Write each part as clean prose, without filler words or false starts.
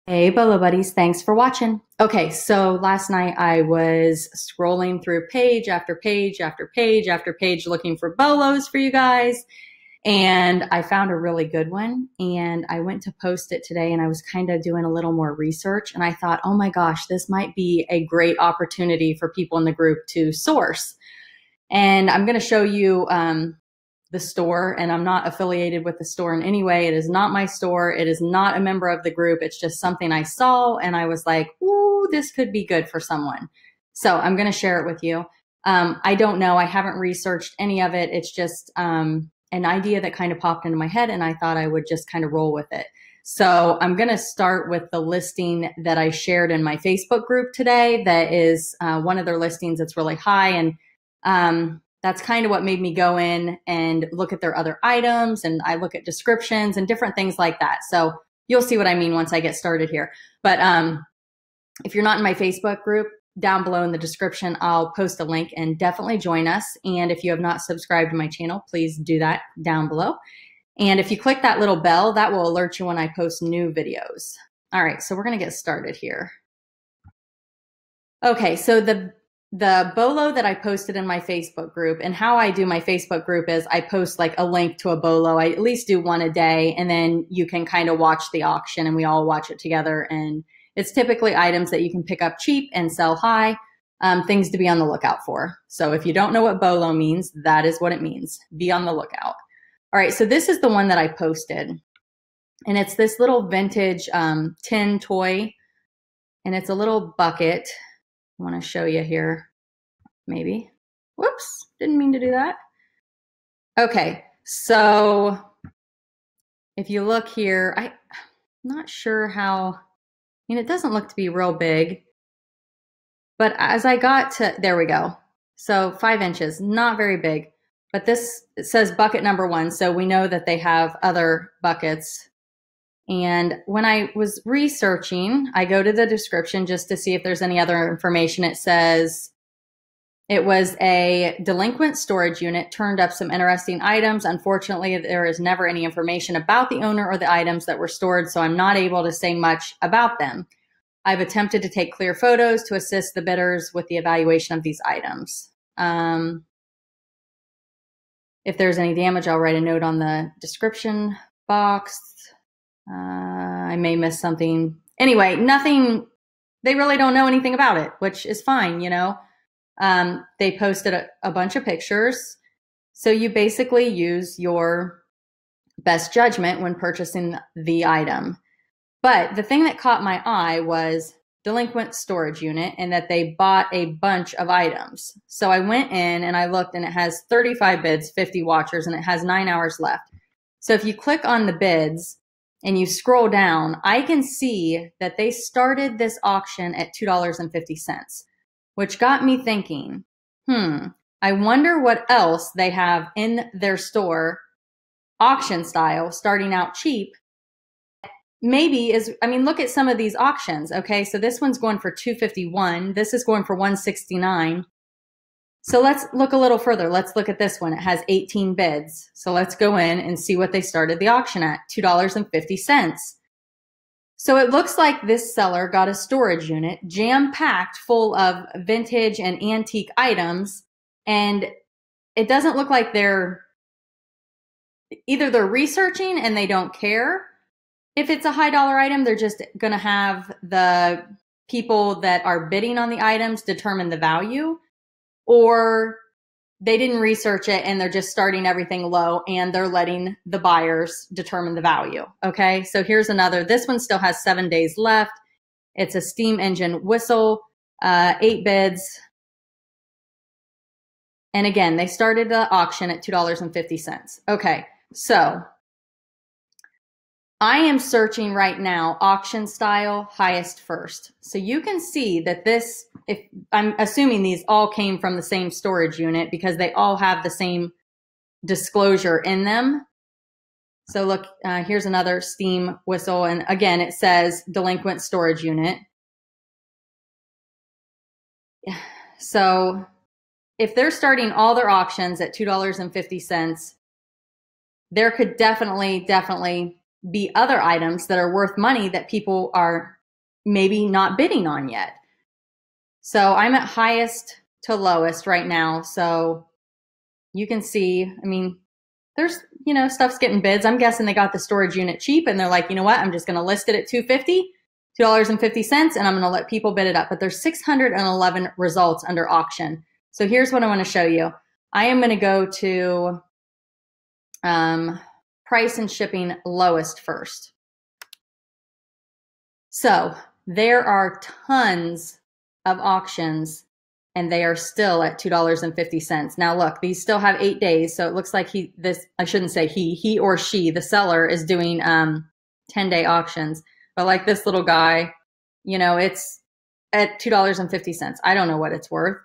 Hey, Bolo buddies, thanks for watching. Okay, so last night I was scrolling through page after page after page after page looking for Bolos for you guys, and I found a really good one, and I went to post it today, and I was kind of doing a little more research, and I thought, oh my gosh, this might be a great opportunity for people in the group to source. And I'm going to show you the store, and I'm not affiliated with the store in any way. It is not my store. It is not a member of the group. It's just something I saw and I was like, ooh, this could be good for someone. So I'm going to share it with you. I don't know. I haven't researched any of it. It's just an idea that kind of popped into my head and I thought I would just kind of roll with it. So I'm going to start with the listing that I shared in my Facebook group today. That is one of their listings that's really high, and that's kind of what made me go in and look at their other items, and I look at descriptions and different things like that. So you'll see what I mean once I get started here. But if you're not in my Facebook group, down below in the description, I'll post a link and definitely join us. And if you have not subscribed to my channel, please do that down below. And if you click that little bell, that will alert you when I post new videos. All right, so we're going to get started here. Okay, so the BOLO that I posted in my Facebook group, and how I do my Facebook group is I post like a link to a BOLO. I at least do one a day, and then you can kind of watch the auction and we all watch it together. And it's typically items that you can pick up cheap and sell high, things to be on the lookout for. So if you don't know what BOLO means, that is what it means. Be on the lookout. All right, so this is the one that I posted, and it's this little vintage tin toy, and it's a little bucket. I want to show you here, maybe. Whoops, didn't mean to do that. Okay, so if you look here, I'm not sure how, I mean, it doesn't look to be real big, but as I got to, there we go. So 5 inches, not very big, but this, it says bucket number 1, so we know that they have other buckets. And when I was researching, I go to the description just to see if there's any other information. It says it was a delinquent storage unit, turned up some interesting items. Unfortunately, there is never any information about the owner or the items that were stored, so I'm not able to say much about them. I've attempted to take clear photos to assist the bidders with the evaluation of these items. If there's any damage, I'll write a note on the description box. I may miss something. Anyway, nothing, they really don't know anything about it, which is fine, you know. They posted a bunch of pictures. So you basically use your best judgment when purchasing the item. But the thing that caught my eye was Delinquent Storage Unit, and that they bought a bunch of items. So I went in and I looked, and it has 35 bids, 50 watchers, and it has 9 hours left. So if you click on the bids and you scroll down, I can see that they started this auction at $2.50, which got me thinking, I wonder what else they have in their store, auction style, starting out cheap. Maybe is, I mean, look at some of these auctions. Okay, so this one's going for $251. This is going for $169. So let's look a little further. Let's look at this one. It has 18 bids. So let's go in and see what they started the auction at, $2.50. So it looks like this seller got a storage unit jam-packed full of vintage and antique items, and it doesn't look like either they're researching and they don't care if it's a high dollar item. They're just going to have the people that are bidding on the items determine the value, or they didn't research it and they're just starting everything low and they're letting the buyers determine the value. Okay, so here's another. This one still has 7 days left. It's a steam engine whistle, 8 bids. And again, they started the auction at $2.50. Okay, so I am searching right now, auction style, highest first. So you can see that this, if I'm assuming these all came from the same storage unit because they all have the same disclosure in them. So look, here's another steam whistle. And again, it says delinquent storage unit. So if they're starting all their auctions at $2.50, there could definitely be other items that are worth money that people are maybe not bidding on yet. So I'm at highest to lowest right now. So you can see, I mean, there's, you know, stuff's getting bids. I'm guessing they got the storage unit cheap and they're like, you know what, I'm just going to list it at $2.50, and I'm going to let people bid it up. But there's 611 results under auction. So here's what I want to show you. I am going to go to price and shipping lowest first. So there are tons of auctions and they are still at $2.50. Now look, these still have 8 days. So it looks like I shouldn't say he or she, the seller is doing 10-day auctions. But like this little guy, you know, it's at $2.50. I don't know what it's worth,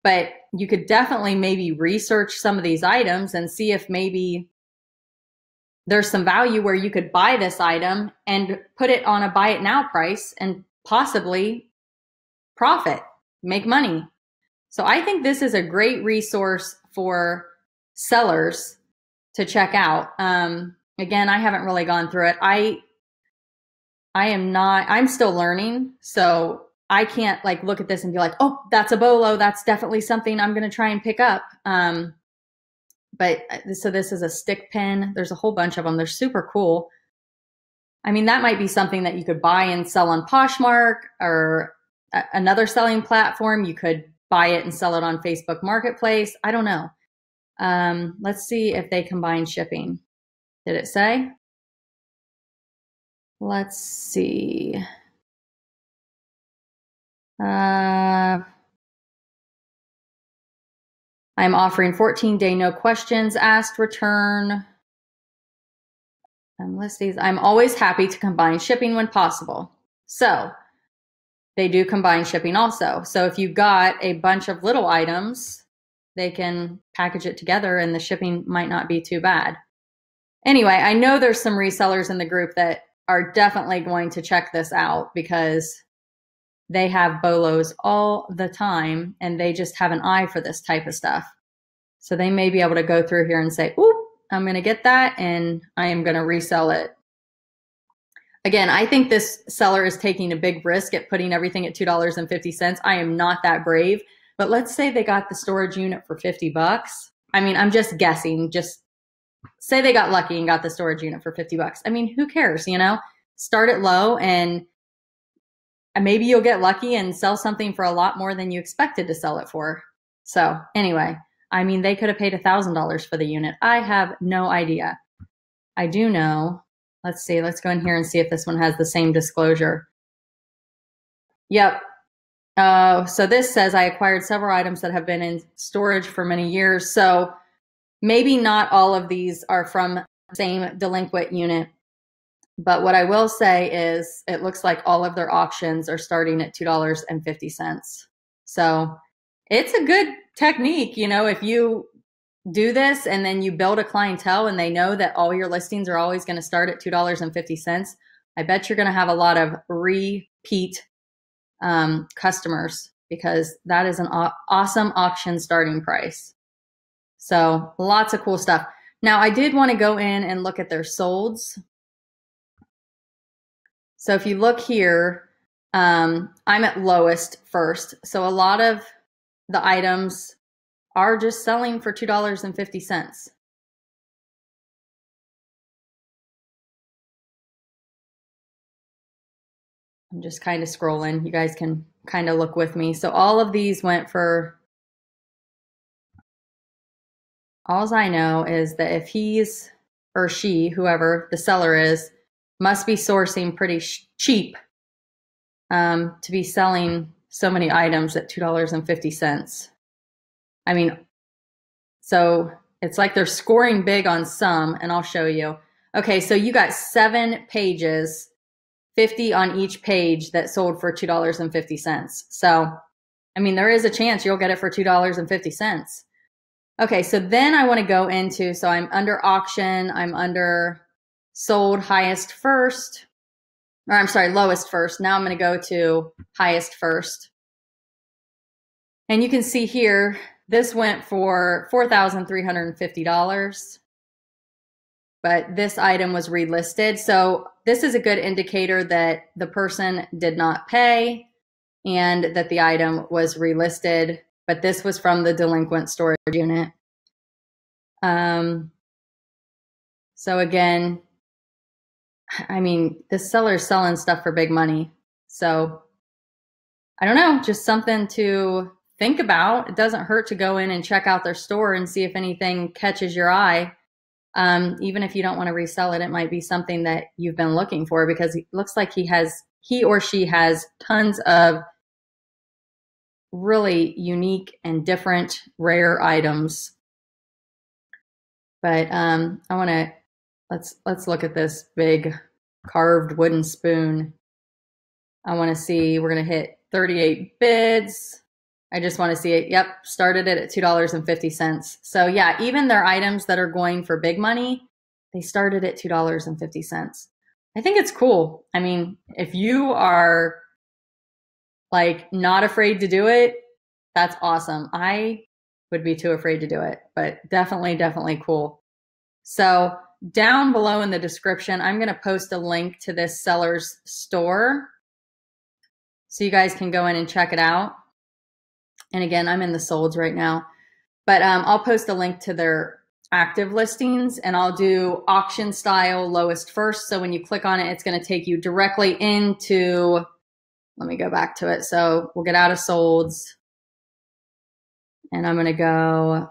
but you could definitely maybe research some of these items and see if maybe there's some value where you could buy this item and put it on a buy it now price and possibly profit, make money. So I think this is a great resource for sellers to check out. Again, I haven't really gone through it. I'm still learning. So I can't like look at this and be like, oh, that's a BOLO. That's definitely something I'm going to try and pick up. So this is a stick pin. There's a whole bunch of them. They're super cool. I mean, that might be something that you could buy and sell on Poshmark or another selling platform. You could buy it and sell it on Facebook Marketplace. I don't know. Let's see if they combine shipping. Did it say? Let's see. I'm offering 14-day no questions asked return. List these. I'm always happy to combine shipping when possible. So they do combine shipping also. So if you've got a bunch of little items, they can package it together and the shipping might not be too bad. Anyway, I know there's some resellers in the group that are definitely going to check this out because they have BOLOs all the time and they just have an eye for this type of stuff. So they may be able to go through here and say, ooh, I'm going to get that and I am going to resell it. Again, I think this seller is taking a big risk at putting everything at $2.50. I am not that brave, but let's say they got the storage unit for $50. I mean, I'm just guessing, just say they got lucky and got the storage unit for $50. I mean, who cares, you know? Start it low and maybe you'll get lucky and sell something for a lot more than you expected to sell it for. So anyway, I mean, they could have paid $1,000 for the unit. I have no idea. I do know. Let's see. Let's go in here and see if this one has the same disclosure. Yep. So this says I acquired several items that have been in storage for many years. So maybe not all of these are from the same delinquent unit. But what I will say is it looks like all of their auctions are starting at $2.50. So it's a good technique, you know, if you do this and then you build a clientele and they know that all your listings are always going to start at $2.50, I bet you're going to have a lot of repeat customers because that is an awesome auction starting price. So lots of cool stuff. Now I did want to go in and look at their solds. So if you look here, I'm at lowest first. So a lot of the items are just selling for $2.50. I'm just kind of scrolling. You guys can kind of look with me. So all of these went for, all I know is that if he's or she, whoever the seller is, must be sourcing pretty cheap to be selling so many items at $2.50. I mean, so it's like they're scoring big on some, and I'll show you. Okay, so you got 7 pages, 50 on each page that sold for $2.50. So, I mean, there is a chance you'll get it for $2.50. Okay, so then I want to go into, so I'm under auction, I'm under sold highest first, or I'm sorry, lowest first. Now I'm going to go to highest first. And you can see here, this went for $4,350. but this item was relisted. So this is a good indicator that the person did not pay and that the item was relisted, but this was from the delinquent storage unit. So again, I mean, this seller's selling stuff for big money. So I don't know, just something to think about. It doesn't hurt to go in and check out their store and see if anything catches your eye. Even if you don't want to resell it, it might be something that you've been looking for, because it looks like he or she has tons of really unique and different rare items. But I want to, let's look at this big carved wooden spoon. I want to see, we're going to hit 38 bids. I just want to see it. Yep, started it at $2.50. So yeah, even their items that are going for big money, they started at $2.50. I think it's cool. I mean, if you are like not afraid to do it, that's awesome. I would be too afraid to do it, but definitely cool. So down below in the description, I'm going to post a link to this seller's store so you guys can go in and check it out. And again, I'm in the solds right now, but I'll post a link to their active listings, and I'll do auction style lowest first. So when you click on it, it's going to take you directly into, let me go back to it. So we'll get out of solds and I'm going to go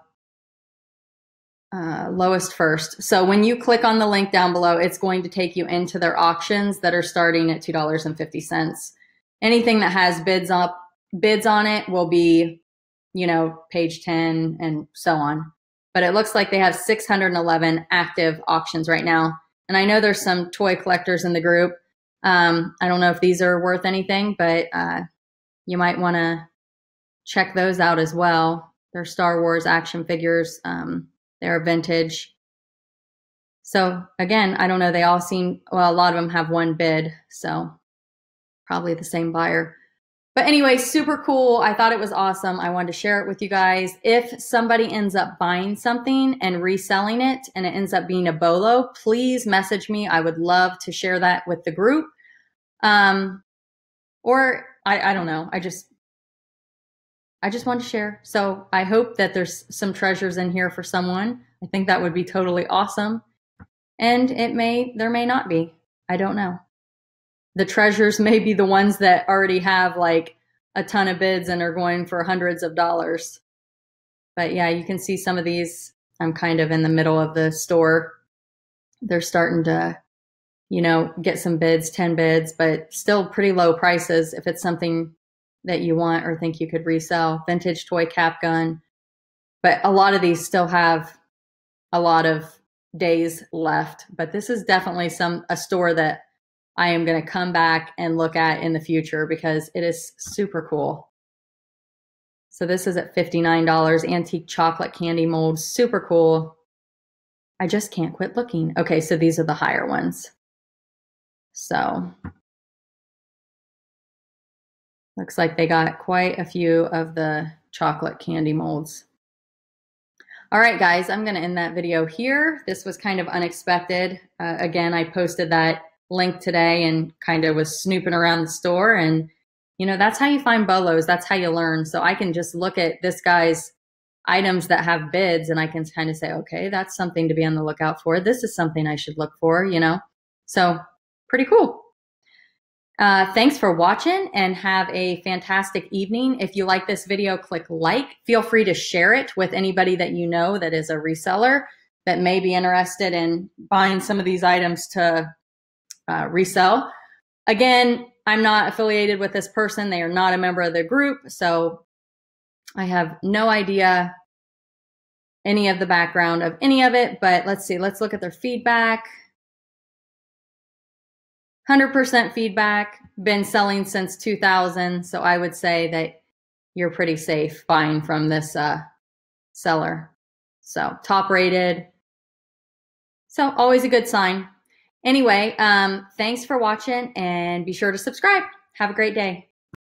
lowest first. So when you click on the link down below, it's going to take you into their auctions that are starting at $2.50. Anything that has bids on it will be, you know, page 10 and so on. But it looks like they have 611 active auctions right now. And I know there's some toy collectors in the group. I don't know if these are worth anything, but you might want to check those out as well. They're Star Wars action figures. They're vintage. So again, I don't know. They all seem, well, a lot of them have one bid. So probably the same buyer. But anyway, super cool. I thought it was awesome. I wanted to share it with you guys. If somebody ends up buying something and reselling it and it ends up being a BOLO, please message me. I would love to share that with the group. Or I don't know. I just want to share. So I hope that there's some treasures in here for someone. I think that would be totally awesome. And there may not be. I don't know. The treasures may be the ones that already have like a ton of bids and are going for hundreds of dollars. But yeah, you can see some of these. I'm kind of in the middle of the store. They're starting to, you know, get some bids, 10 bids, but still pretty low prices if it's something that you want or think you could resell. Vintage toy cap gun. But a lot of these still have a lot of days left. But this is definitely a store that I am going to come back and look at in the future because it is super cool. So this is at $59, antique chocolate candy molds, super cool. I just can't quit looking. Okay, so these are the higher ones. So looks like they got quite a few of the chocolate candy molds. All right, guys, I'm going to end that video here. This was kind of unexpected. Again, I posted that link today and kind of was snooping around the store, and you know, that's how you find BOLOs. That's how you learn. So I can just look at this guy's items that have bids and I can kind of say, okay, that's something to be on the lookout for. This is something I should look for, you know? So pretty cool. Thanks for watching and have a fantastic evening. If you like this video, click like. Feel free to share it with anybody that you know that is a reseller that may be interested in buying some of these items to resell. Again, I'm not affiliated with this person. They are not a member of the group. So I have no idea any of the background of any of it, but let's see. Let's look at their feedback. 100% feedback, been selling since 2000. So I would say that you're pretty safe buying from this seller. So top rated. So always a good sign. Anyway, thanks for watching and be sure to subscribe. Have a great day.